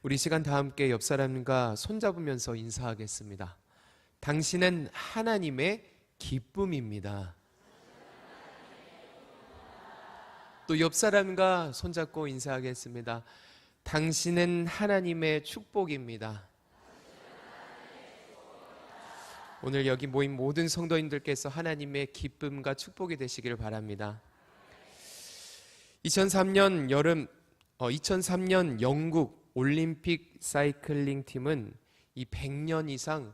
우리 시간 다 함께 옆 사람과 손잡으면서 인사하겠습니다. 당신은 하나님의 기쁨입니다. 또 옆 사람과 손잡고 인사하겠습니다. 당신은 하나님의 축복입니다. 오늘 여기 모인 모든 성도님들께서 하나님의 기쁨과 축복이 되시기를 바랍니다. 2003년 영국 올림픽 사이클링 팀은 이 100년 이상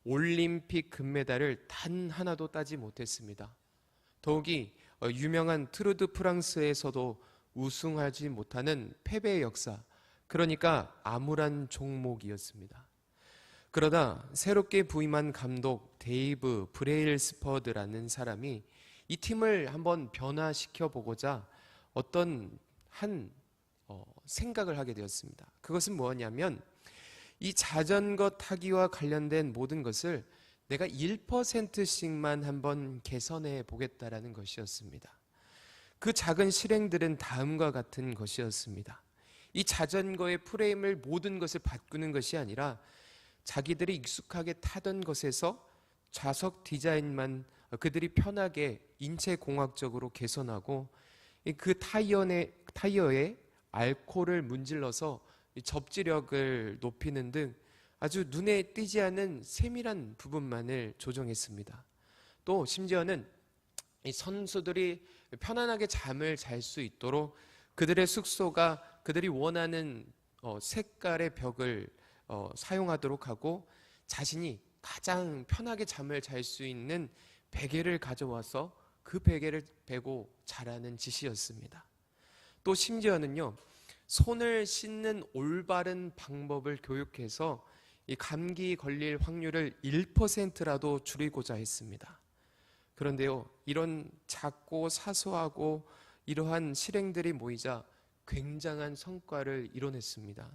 올림픽 금메달을 단 하나도 따지 못했습니다. 더욱이 유명한 트루 드 프랑스에서도 우승하지 못하는 패배의 역사, 그러니까 암울한 종목이었습니다. 그러다 새롭게 부임한 감독 데이브 브레일스퍼드라는 사람이 이 팀을 한번 변화시켜 보고자 어떤 생각을 하게 되었습니다. 그것은 뭐냐면 이 자전거 타기와 관련된 모든 것을 내가 1%씩만 한번 개선해 보겠다라는 것이었습니다. 그 작은 실행들은 다음과 같은 것이었습니다. 이 자전거의 프레임을 모든 것을 바꾸는 것이 아니라 자기들이 익숙하게 타던 것에서 좌석 디자인만 그들이 편하게 인체공학적으로 개선하고 그 타이어에 알코올을 문질러서 접지력을 높이는 등 아주 눈에 띄지 않는 세밀한 부분만을 조정했습니다. 또 심지어는 이 선수들이 편안하게 잠을 잘 수 있도록 그들의 숙소가 그들이 원하는 색깔의 벽을 사용하도록 하고 자신이 가장 편하게 잠을 잘 수 있는 베개를 가져와서 그 베개를 베고 자라는 짓이었습니다. 또 심지어는요, 손을 씻는 올바른 방법을 교육해서 이 감기 걸릴 확률을 1%라도 줄이고자 했습니다. 그런데요, 이런 작고 사소하고 이러한 실행들이 모이자 굉장한 성과를 이뤄냈습니다.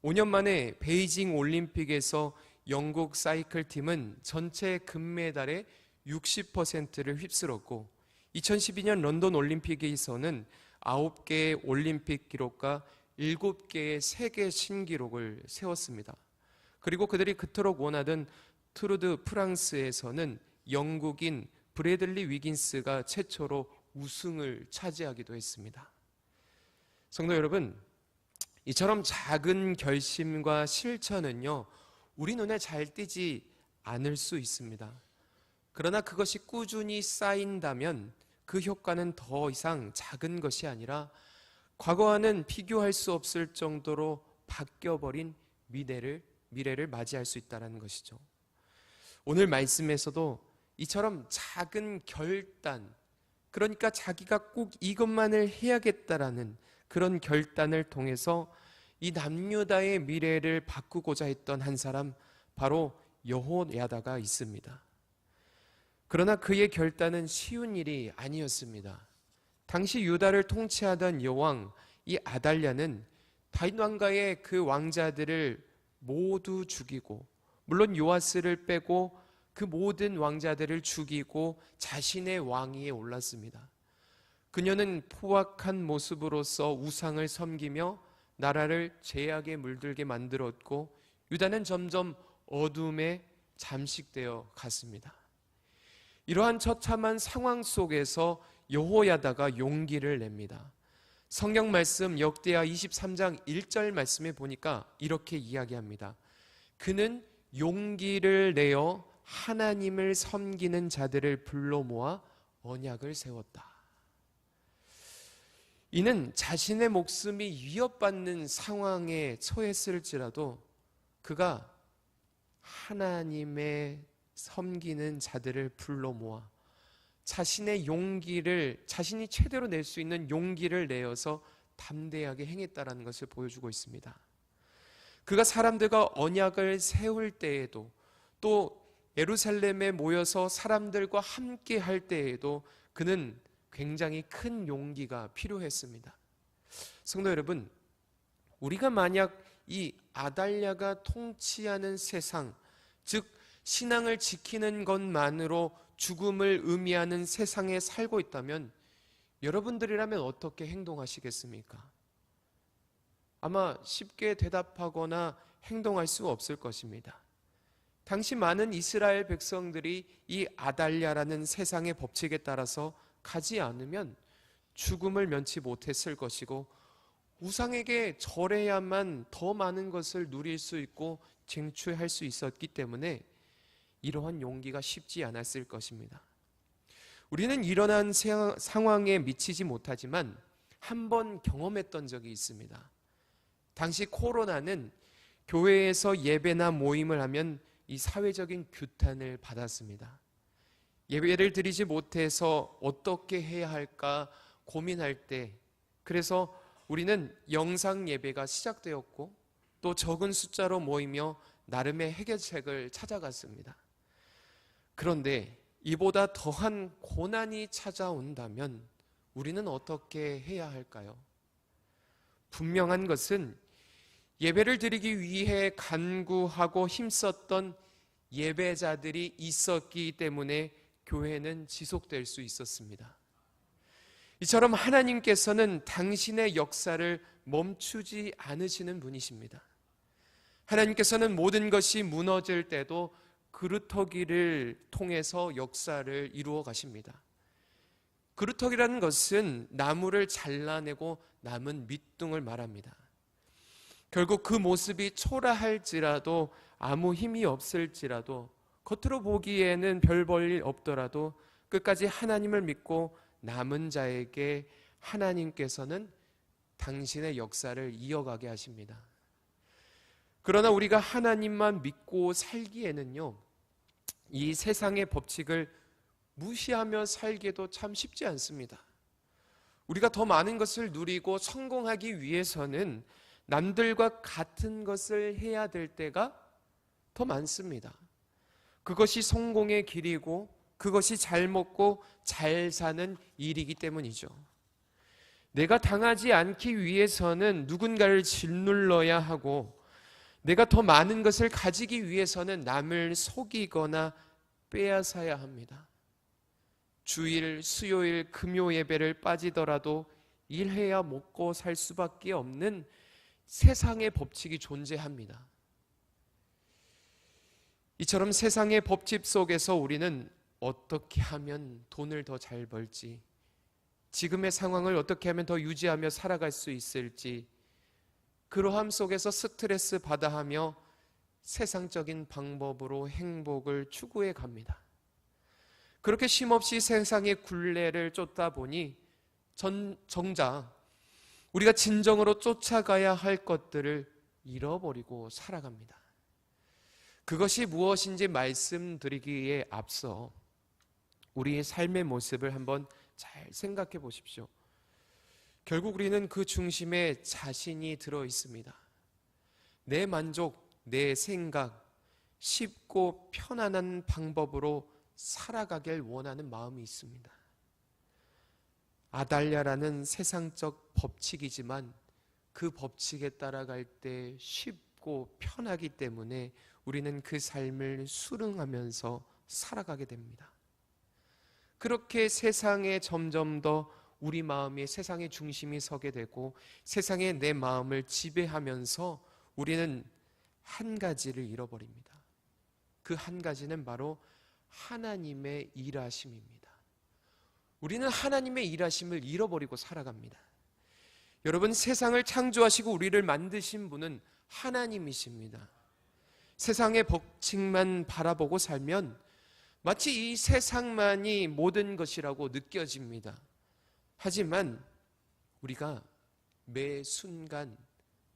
5년 만에 베이징 올림픽에서 영국 사이클 팀은 전체 금메달의 60%를 휩쓸었고 2012년 런던 올림픽에서는 9개의 올림픽 기록과 7개의 세계 신기록을 세웠습니다. 그리고 그들이 그토록 원하던 트루 드 프랑스에서는 영국인 브래들리 위긴스가 최초로 우승을 차지하기도 했습니다. 성도 여러분, 이처럼 작은 결심과 실천은요, 우리 눈에 잘 띄지 않을 수 있습니다. 그러나 그것이 꾸준히 쌓인다면 그 효과는 더 이상 작은 것이 아니라 과거와는 비교할 수 없을 정도로 바뀌어버린 미래를 맞이할 수 있다는 것이죠. 오늘 말씀에서도 이처럼 작은 결단, 그러니까 자기가 꼭 이것만을 해야겠다라는 그런 결단을 통해서 이 남유다의 미래를 바꾸고자 했던 한 사람, 바로 여호야다가 있습니다. 그러나 그의 결단은 쉬운 일이 아니었습니다. 당시 유다를 통치하던 여왕 이 아달랴는 다윗 왕가의 그 왕자들을 모두 죽이고, 물론 요아스를 빼고 그 모든 왕자들을 죽이고 자신의 왕위에 올랐습니다. 그녀는 포악한 모습으로서 우상을 섬기며 나라를 죄악에 물들게 만들었고 유다는 점점 어둠에 잠식되어 갔습니다. 이러한 처참한 상황 속에서 여호야다가 용기를 냅니다. 성경 말씀 역대하 23장 1절 말씀에 보니까 이렇게 이야기합니다. 그는 용기를 내어 하나님을 섬기는 자들을 불러 모아 언약을 세웠다. 이는 자신의 목숨이 위협받는 상황에 처했을지라도 그가 하나님의 섬기는 자들을 불러 모아 자신의 용기를, 자신이 최대로 낼 수 있는 용기를 내어서 담대하게 행했다는 것을 보여주고 있습니다. 그가 사람들과 언약을 세울 때에도, 또 예루살렘에 모여서 사람들과 함께 할 때에도 그는 굉장히 큰 용기가 필요했습니다. 성도 여러분, 우리가 만약 이 아달랴가 통치하는 세상, 즉 신앙을 지키는 것만으로 죽음을 의미하는 세상에 살고 있다면 여러분들이라면 어떻게 행동하시겠습니까? 아마 쉽게 대답하거나 행동할 수 없을 것입니다. 당시 많은 이스라엘 백성들이 이 아달랴라는 세상의 법칙에 따라서 가지 않으면 죽음을 면치 못했을 것이고, 우상에게 절해야만 더 많은 것을 누릴 수 있고 쟁취할 수 있었기 때문에 이러한 용기가 쉽지 않았을 것입니다. 우리는 일어난 상황에 미치지 못하지만 한 번 경험했던 적이 있습니다. 당시 코로나는 교회에서 예배나 모임을 하면 이 사회적인 규탄을 받았습니다. 예배를 드리지 못해서 어떻게 해야 할까 고민할 때, 그래서 우리는 영상 예배가 시작되었고 또 적은 숫자로 모이며 나름의 해결책을 찾아갔습니다. 그런데 이보다 더한 고난이 찾아온다면 우리는 어떻게 해야 할까요? 분명한 것은 예배를 드리기 위해 간구하고 힘썼던 예배자들이 있었기 때문에 교회는 지속될 수 있었습니다. 이처럼 하나님께서는 당신의 역사를 멈추지 않으시는 분이십니다. 하나님께서는 모든 것이 무너질 때도 그루터기를 통해서 역사를 이루어 가십니다. 그루터기라는 것은 나무를 잘라내고 남은 밑둥을 말합니다. 결국 그 모습이 초라할지라도, 아무 힘이 없을지라도, 겉으로 보기에는 별 볼일 없더라도 끝까지 하나님을 믿고 남은 자에게 하나님께서는 당신의 역사를 이어가게 하십니다. 그러나 우리가 하나님만 믿고 살기에는요, 이 세상의 법칙을 무시하며 살기도 참 쉽지 않습니다. 우리가 더 많은 것을 누리고 성공하기 위해서는 남들과 같은 것을 해야 될 때가 더 많습니다. 그것이 성공의 길이고 그것이 잘 먹고 잘 사는 일이기 때문이죠. 내가 당하지 않기 위해서는 누군가를 짓눌러야 하고, 내가 더 많은 것을 가지기 위해서는 남을 속이거나 빼앗아야 합니다. 주일, 수요일, 금요 예배를 빠지더라도 일해야 먹고 살 수밖에 없는 세상의 법칙이 존재합니다. 이처럼 세상의 법칙 속에서 우리는 어떻게 하면 돈을 더 잘 벌지, 지금의 상황을 어떻게 하면 더 유지하며 살아갈 수 있을지, 그러함 속에서 스트레스 받아 하며 세상적인 방법으로 행복을 추구해 갑니다. 그렇게 쉼없이 세상의 굴레를 쫓다 보니 정작 우리가 진정으로 쫓아가야 할 것들을 잃어버리고 살아갑니다. 그것이 무엇인지 말씀드리기에 앞서 우리의 삶의 모습을 한번 잘 생각해 보십시오. 결국 우리는 그 중심에 자신이 들어 있습니다. 내 만족, 내 생각, 쉽고 편안한 방법으로 살아가길 원하는 마음이 있습니다. 아달랴라는 세상적 법칙이지만 그 법칙에 따라갈 때 쉽고 편하기 때문에 우리는 그 삶을 수능하면서 살아가게 됩니다. 그렇게 세상에 점점 더 우리 마음이 세상의 중심이 서게 되고 세상에 내 마음을 지배하면서 우리는 한 가지를 잃어버립니다. 그 한 가지는 바로 하나님의 일하심입니다. 우리는 하나님의 일하심을 잃어버리고 살아갑니다. 여러분, 세상을 창조하시고 우리를 만드신 분은 하나님이십니다. 세상의 법칙만 바라보고 살면 마치 이 세상만이 모든 것이라고 느껴집니다. 하지만 우리가 매 순간,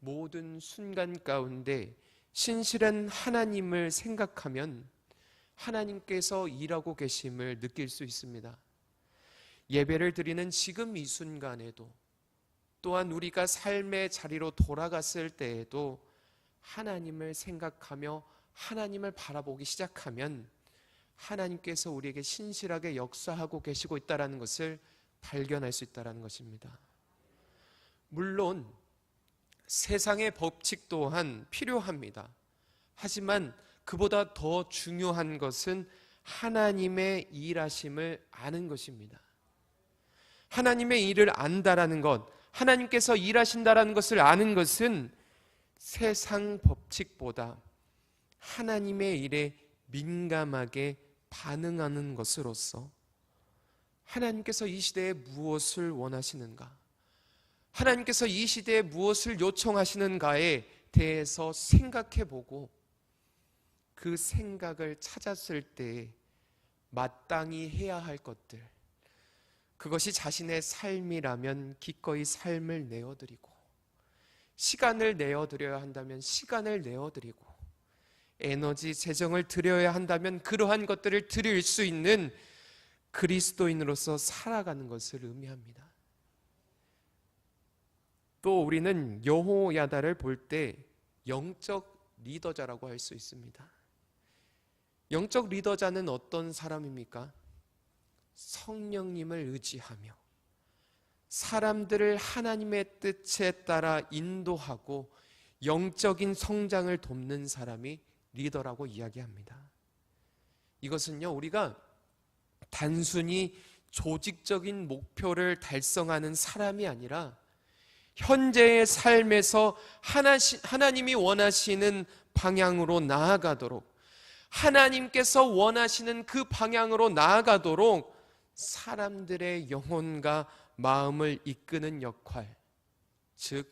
모든 순간 가운데 신실한 하나님을 생각하면 하나님께서 일하고 계심을 느낄 수 있습니다. 예배를 드리는 지금 이 순간에도, 또한 우리가 삶의 자리로 돌아갔을 때에도 하나님을 생각하며 하나님을 바라보기 시작하면 하나님께서 우리에게 신실하게 역사하고 계시고 있다는 것을 발견할 수 있다는 것입니다. 물론 세상의 법칙 또한 필요합니다. 하지만 그보다 더 중요한 것은 하나님의 일하심을 아는 것입니다. 하나님의 일을 안다라는 것, 하나님께서 일하신다라는 것을 아는 것은 세상 법칙보다 하나님의 일에 민감하게 반응하는 것으로서 하나님께서 이 시대에 무엇을 원하시는가, 하나님께서 이 시대에 무엇을 요청하시는가에 대해서 생각해보고 그 생각을 찾았을 때 마땅히 해야 할 것들, 그것이 자신의 삶이라면 기꺼이 삶을 내어드리고, 시간을 내어드려야 한다면 시간을 내어드리고, 에너지, 재정을 드려야 한다면 그러한 것들을 드릴 수 있는 그리스도인으로서 살아가는 것을 의미합니다. 또 우리는 여호야다를 볼 때 영적 리더자라고 할 수 있습니다. 영적 리더자는 어떤 사람입니까? 성령님을 의지하며 사람들을 하나님의 뜻에 따라 인도하고 영적인 성장을 돕는 사람이 리더라고 이야기합니다. 이것은요, 우리가 단순히 조직적인 목표를 달성하는 사람이 아니라 현재의 삶에서 하나님이 원하시는 방향으로 나아가도록, 하나님께서 원하시는 그 방향으로 나아가도록 사람들의 영혼과 마음을 이끄는 역할, 즉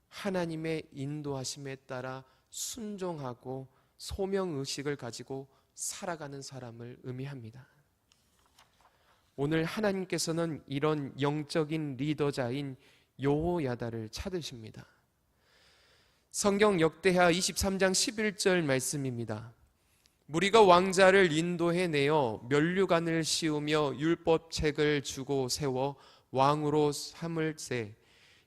하나님의 인도하심에 따라 순종하고 소명의식을 가지고 살아가는 사람을 의미합니다. 오늘 하나님께서는 이런 영적인 리더자인 여호야다를 찾으십니다. 성경 역대하 23장 11절 말씀입니다. 무리가 왕자를 인도해내어 면류관을 씌우며 율법책을 주고 세워 왕으로 삼을세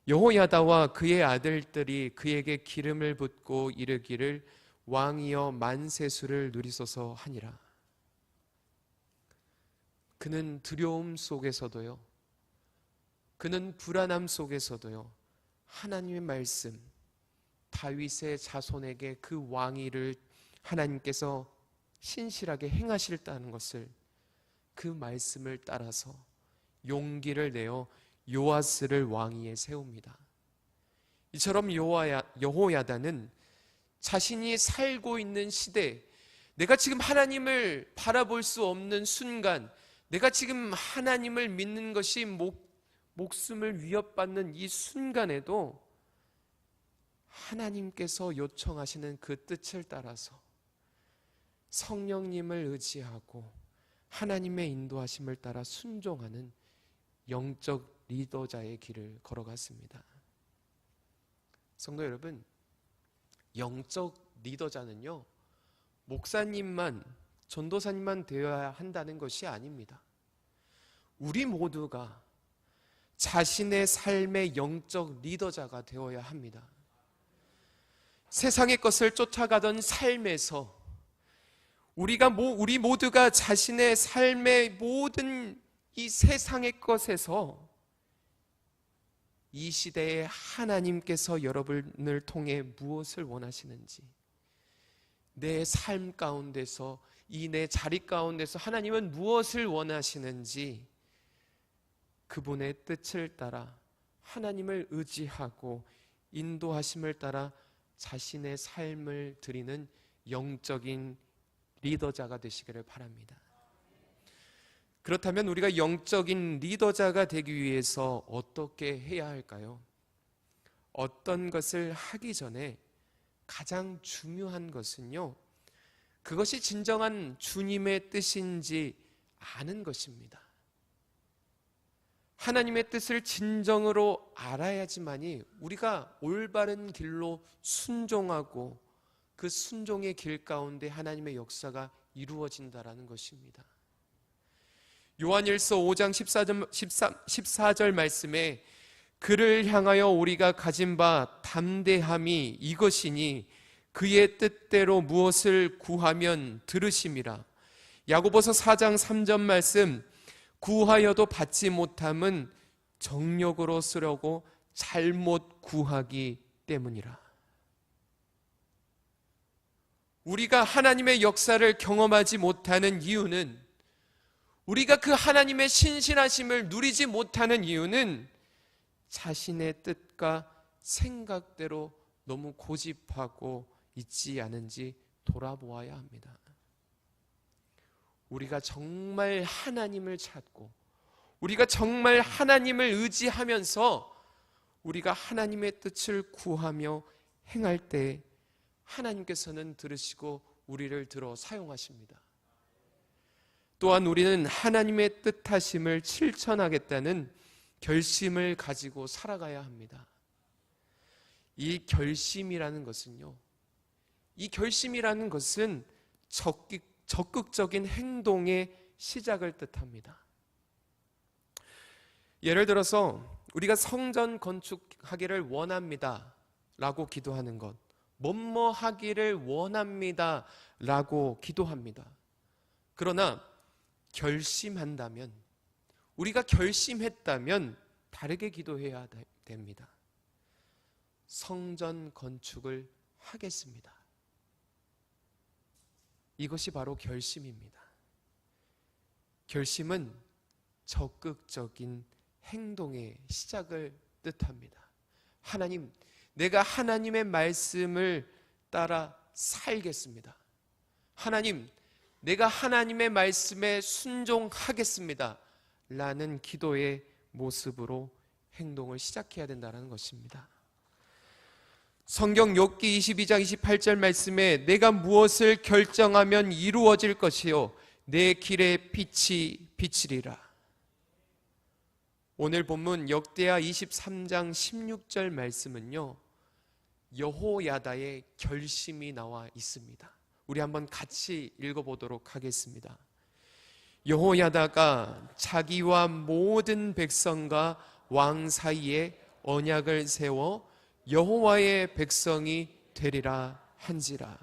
여호야다와 그의 아들들이 그에게 기름을 붓고 이르기를 왕이여 만세수를 누리소서 하니라. 그는 두려움 속에서도요, 그는 불안함 속에서도요, 하나님의 말씀, 다윗의 자손에게 그 왕위를 하나님께서 신실하게 행하실다는 것을, 그 말씀을 따라서 용기를 내어 요아스를 왕위에 세웁니다. 이처럼 여호야다는 자신이 살고 있는 시대, 내가 지금 하나님을 바라볼 수 없는 순간, 내가 지금 하나님을 믿는 것이 목숨을 위협받는 이 순간에도 하나님께서 요청하시는 그 뜻을 따라서 성령님을 의지하고 하나님의 인도하심을 따라 순종하는 영적 리더자의 길을 걸어갔습니다. 성도 여러분, 영적 리더자는요, 목사님만, 전도사님만 되어야 한다는 것이 아닙니다. 우리 모두가 자신의 삶의 영적 리더자가 되어야 합니다. 세상의 것을 쫓아가던 삶에서 우리 모두가 자신의 삶의 모든 이 세상의 것에서 이 시대에 하나님께서 여러분을 통해 무엇을 원하시는지, 내 삶 가운데서, 이 내 자리 가운데서 하나님은 무엇을 원하시는지 그분의 뜻을 따라 하나님을 의지하고 인도하심을 따라 자신의 삶을 드리는 영적인 리더자가 되시기를 바랍니다. 그렇다면 우리가 영적인 리더자가 되기 위해서 어떻게 해야 할까요? 어떤 것을 하기 전에 가장 중요한 것은요, 그것이 진정한 주님의 뜻인지 아는 것입니다. 하나님의 뜻을 진정으로 알아야지만이 우리가 올바른 길로 순종하고 그 순종의 길 가운데 하나님의 역사가 이루어진다라는 것입니다. 요한일서 5장 14절 말씀에 그를 향하여 우리가 가진 바 담대함이 이것이니 그의 뜻대로 무엇을 구하면 들으심이라. 야고보서 4장 3절 말씀, 구하여도 받지 못함은 정욕으로 쓰려고 잘못 구하기 때문이라. 우리가 하나님의 역사를 경험하지 못하는 이유는, 우리가 그 하나님의 신실하심을 누리지 못하는 이유는 자신의 뜻과 생각대로 너무 고집하고 있지 않은지 돌아보아야 합니다. 우리가 정말 하나님을 찾고 우리가 정말 하나님을 의지하면서 우리가 하나님의 뜻을 구하며 행할 때 하나님께서는 들으시고 우리를 들어 사용하십니다. 또한 우리는 하나님의 뜻하심을 실천하겠다는 결심을 가지고 살아가야 합니다. 이 결심이라는 것은요, 이 결심이라는 것은 적극적인 행동의 시작을 뜻합니다. 예를 들어서 우리가 성전 건축하기를 원합니다 라고 기도하는 것, 뭐뭐 하기를 원합니다 라고 기도합니다. 그러나 결심한다면, 우리가 결심했다면 다르게 기도해야 됩니다. 성전 건축을 하겠습니다. 이것이 바로 결심입니다. 결심은 적극적인 행동의 시작을 뜻합니다. 하나님, 내가 하나님의 말씀을 따라 살겠습니다. 하나님, 내가 하나님의 말씀에 순종하겠습니다 라는 기도의 모습으로 행동을 시작해야 된다는 것입니다. 성경 욥기 22장 28절 말씀에 내가 무엇을 결정하면 이루어질 것이요 내 길에 빛이 비치리라. 오늘 본문 역대하 23장 16절 말씀은요, 여호야다의 결심이 나와 있습니다. 우리 한번 같이 읽어보도록 하겠습니다. 여호야다가 자기와 모든 백성과 왕 사이에 언약을 세워 여호와의 백성이 되리라 한지라.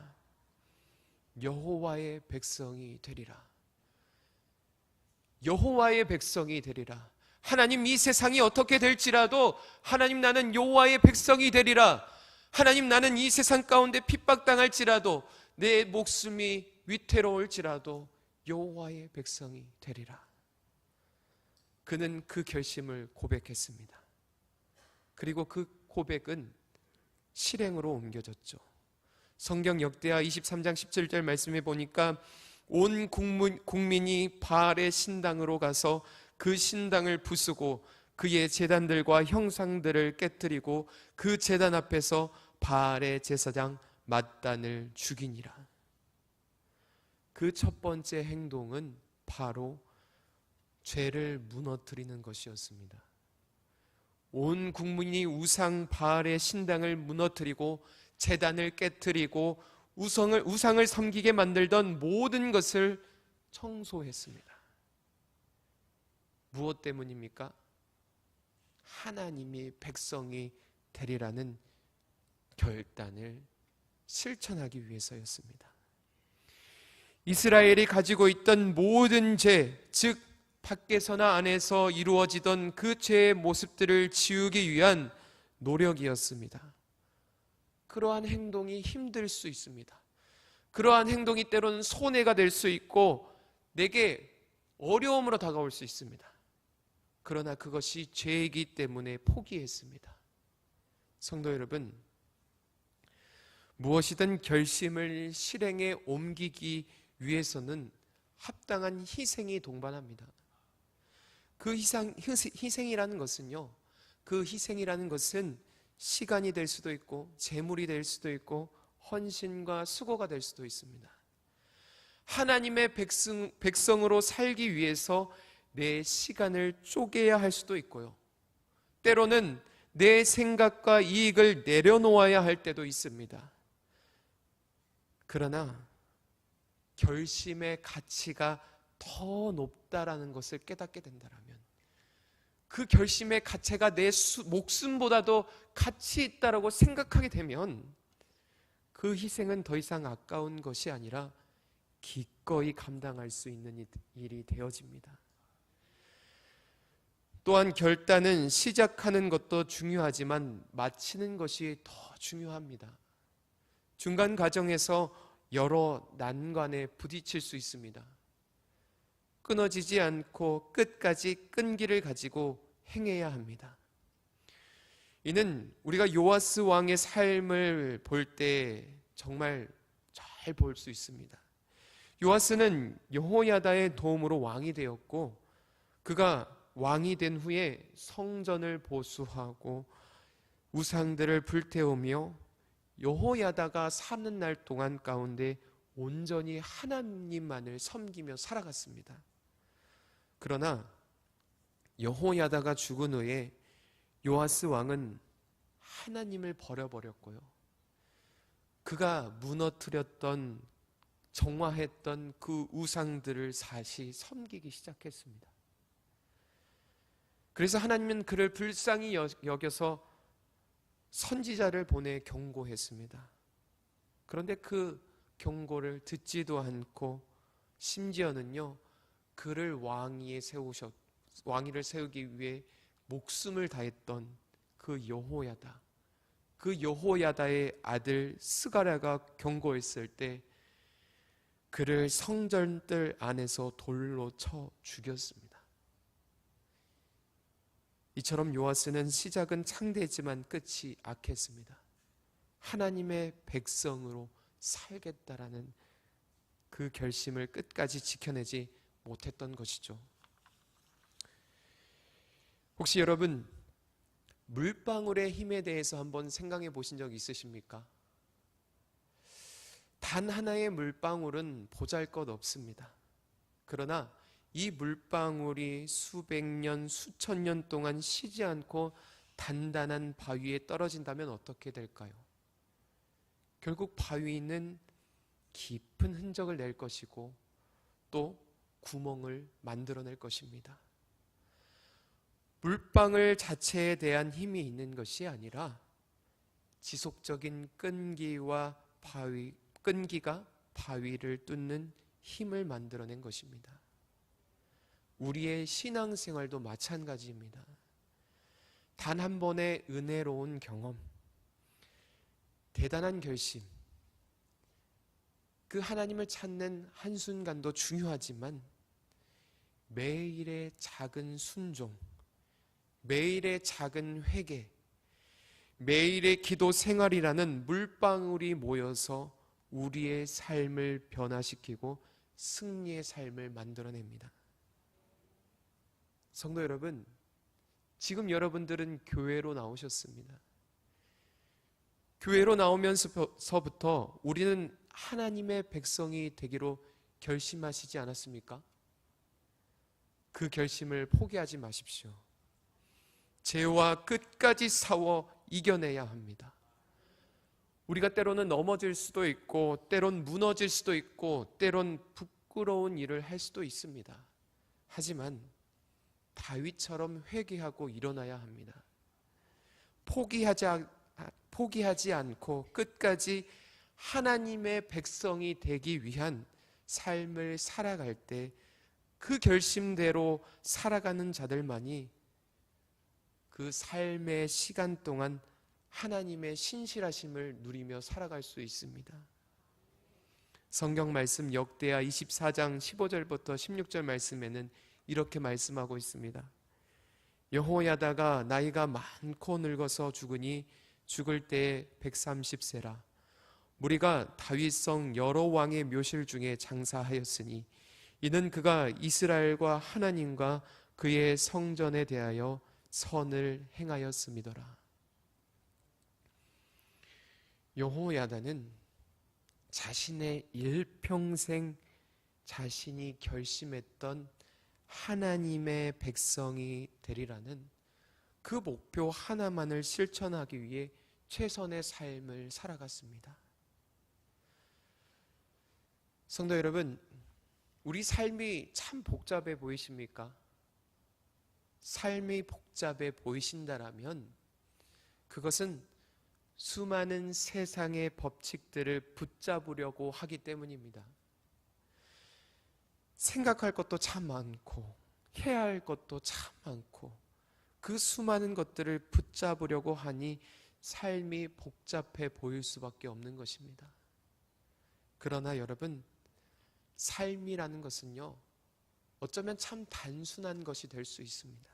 여호와의 백성이 되리라. 여호와의 백성이 되리라. 하나님, 이 세상이 어떻게 될지라도 하나님, 나는 여호와의 백성이 되리라. 하나님, 나는 이 세상 가운데 핍박당할지라도 내 목숨이 위태로울지라도 여호와의 백성이 되리라. 그는 그 결심을 고백했습니다. 그리고 그 고백은 실행으로 옮겨졌죠. 성경 역대하 23장 17절 말씀에 보니까 온 국민이 바알의 신당으로 가서 그 신당을 부수고 그의 제단들과 형상들을 깨뜨리고 그 제단 앞에서 바알의 제사장 맏단을 죽이니라. 그 첫 번째 행동은 바로 죄를 무너뜨리는 것이었습니다. 온 국민이 우상 바알의 신당을 무너뜨리고 제단을 깨뜨리고 우상을 섬기게 만들던 모든 것을 청소했습니다. 무엇 때문입니까? 하나님이 백성이 되리라는 결단을 실천하기 위해서였습니다. 이스라엘이 가지고 있던 모든 죄, 즉 밖에서나 안에서 이루어지던 그 죄의 모습들을 지우기 위한 노력이었습니다. 그러한 행동이 힘들 수 있습니다. 그러한 행동이 때로는 손해가 될 수 있고 내게 어려움으로 다가올 수 있습니다. 그러나 그것이 죄이기 때문에 포기했습니다. 성도 여러분, 무엇이든 결심을 실행에 옮기기 위해서는 합당한 희생이 동반합니다. 그 희생이라는 것은요, 그 희생이라는 것은 시간이 될 수도 있고 재물이 될 수도 있고 헌신과 수고가 될 수도 있습니다. 하나님의 백성으로 살기 위해서 내 시간을 쪼개야 할 수도 있고요, 때로는 내 생각과 이익을 내려놓아야 할 때도 있습니다. 그러나 결심의 가치가 더 높다라는 것을 깨닫게 된다면, 그 결심의 가치가 내 목숨보다도 가치 있다라고 생각하게 되면 그 희생은 더 이상 아까운 것이 아니라 기꺼이 감당할 수 있는 일이 되어집니다. 또한 결단은 시작하는 것도 중요하지만 마치는 것이 더 중요합니다. 중간 과정에서 여러 난관에 부딪힐 수 있습니다. 끊어지지 않고 끝까지 끈기를 가지고 행해야 합니다. 이는 우리가 요아스 왕의 삶을 볼 때 정말 잘 볼 수 있습니다. 요아스는 여호야다의 도움으로 왕이 되었고, 그가 왕이 된 후에 성전을 보수하고 우상들을 불태우며 여호야다가 사는 날 동안 가운데 온전히 하나님만을 섬기며 살아갔습니다. 그러나 여호야다가 죽은 후에 요아스 왕은 하나님을 버려버렸고요. 그가 무너뜨렸던, 정화했던 그 우상들을 다시 섬기기 시작했습니다. 그래서 하나님은 그를 불쌍히 여겨서 선지자를 보내 경고했습니다. 그런데 그 경고를 듣지도 않고 심지어는요, 그를 왕위를 세우기 위해 목숨을 다했던 그 여호야다의 아들 스가랴가 경고했을 때 그를 성전들 안에서 돌로 쳐 죽였습니다. 이처럼 요아스는 시작은 창대했지만 끝이 악했습니다. 하나님의 백성으로 살겠다라는 그 결심을 끝까지 지켜내지 못했던 것이죠. 혹시 여러분, 물방울의 힘에 대해서 한번 생각해 보신 적 있으십니까? 단 하나의 물방울은 보잘것없습니다. 그러나 이 물방울이 수백 년, 수천 년 동안 쉬지 않고 단단한 바위에 떨어진다면 어떻게 될까요? 결국 바위는 깊은 흔적을 낼 것이고 또 구멍을 만들어낼 것입니다. 물방울 자체에 대한 힘이 있는 것이 아니라 지속적인 끈기가 바위를 뚫는 힘을 만들어낸 것입니다. 우리의 신앙생활도 마찬가지입니다. 단 한 번의 은혜로운 경험, 대단한 결심, 그 하나님을 찾는 한순간도 중요하지만 매일의 작은 순종, 매일의 작은 회개, 매일의 기도 생활이라는 물방울이 모여서 우리의 삶을 변화시키고 승리의 삶을 만들어냅니다. 성도 여러분, 지금 여러분들은 교회로 나오셨습니다. 교회로 나오면서부터 우리는 하나님의 백성이 되기로 결심하시지 않았습니까? 그 결심을 포기하지 마십시오. 죄와 끝까지 싸워 이겨내야 합니다. 우리가 때로는 넘어질 수도 있고, 때론 무너질 수도 있고, 때론 부끄러운 일을 할 수도 있습니다. 하지만 다윗처럼 회개하고 일어나야 합니다. 포기하지 않고 끝까지 하나님의 백성이 되기 위한 삶을 살아갈 때 그 결심대로 살아가는 자들만이 그 삶의 시간 동안 하나님의 신실하심을 누리며 살아갈 수 있습니다. 성경 말씀 역대하 24장 15절부터 16절 말씀에는 이렇게 말씀하고 있습니다. 여호야다가 나이가 많고 늙어서 죽으니 죽을 때에 130세라. 무리가 다윗성 여러 왕의 묘실 중에 장사하였으니 이는 그가 이스라엘과 하나님과 그의 성전에 대하여 선을 행하였음이더라. 여호야다는 자신의 일평생 자신이 결심했던 하나님의 백성이 되리라는 그 목표 하나만을 실천하기 위해 최선의 삶을 살아갔습니다. 성도 여러분, 우리 삶이 참 복잡해 보이십니까? 삶이 복잡해 보이신다라면 그것은 수많은 세상의 법칙들을 붙잡으려고 하기 때문입니다. 생각할 것도 참 많고 해야 할 것도 참 많고 그 수많은 것들을 붙잡으려고 하니 삶이 복잡해 보일 수밖에 없는 것입니다. 그러나 여러분, 삶이라는 것은요, 어쩌면 참 단순한 것이 될 수 있습니다.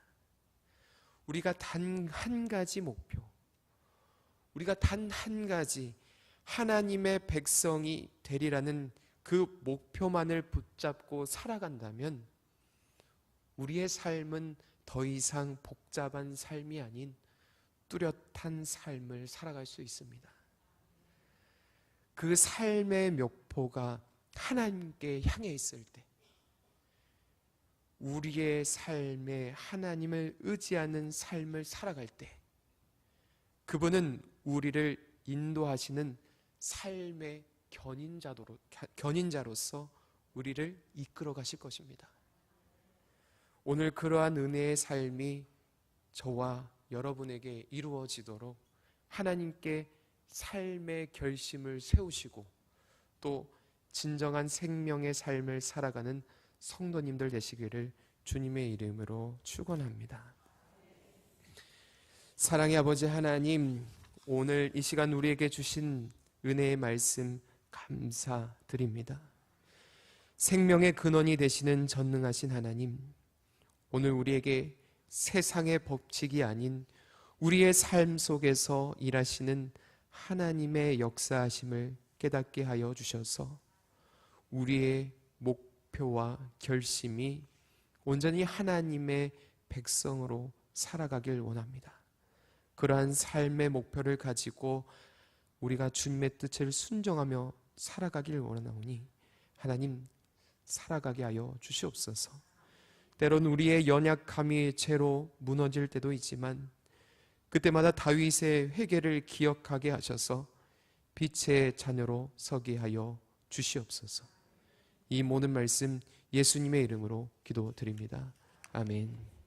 우리가 단 한 가지 목표, 우리가 단 한 가지 하나님의 백성이 되리라는 그 목표만을 붙잡고 살아간다면 우리의 삶은 더 이상 복잡한 삶이 아닌 뚜렷한 삶을 살아갈 수 있습니다. 그 삶의 묘포가 하나님께 향해 있을 때, 우리의 삶에 하나님을 의지하는 삶을 살아갈 때, 그분은 우리를 인도하시는 삶의 견인자로서 우리를 이끌어 가실 것입니다. 오늘 그러한 은혜의 삶이 저와 여러분에게 이루어지도록 하나님께 삶의 결심을 세우시고 또 진정한 생명의 삶을 살아가는 성도님들 되시기를 주님의 이름으로 축원합니다. 사랑의 아버지 하나님, 오늘 이 시간 우리에게 주신 은혜의 말씀 감사드립니다. 생명의 근원이 되시는 전능하신 하나님, 오늘 우리에게 세상의 법칙이 아닌 우리의 삶 속에서 일하시는 하나님의 역사하심을 깨닫게 하여 주셔서 우리의 목표와 결심이 온전히 하나님의 백성으로 살아가길 원합니다. 그러한 삶의 목표를 가지고 우리가 주님의 뜻을 순종하며 살아가길 원하오니 하나님 살아가게 하여 주시옵소서. 때론 우리의 연약함이 죄로 무너질 때도 있지만 그때마다 다윗의 회개를 기억하게 하셔서 빛의 자녀로 서게 하여 주시옵소서. 이 모든 말씀 예수님의 이름으로 기도드립니다. 아멘.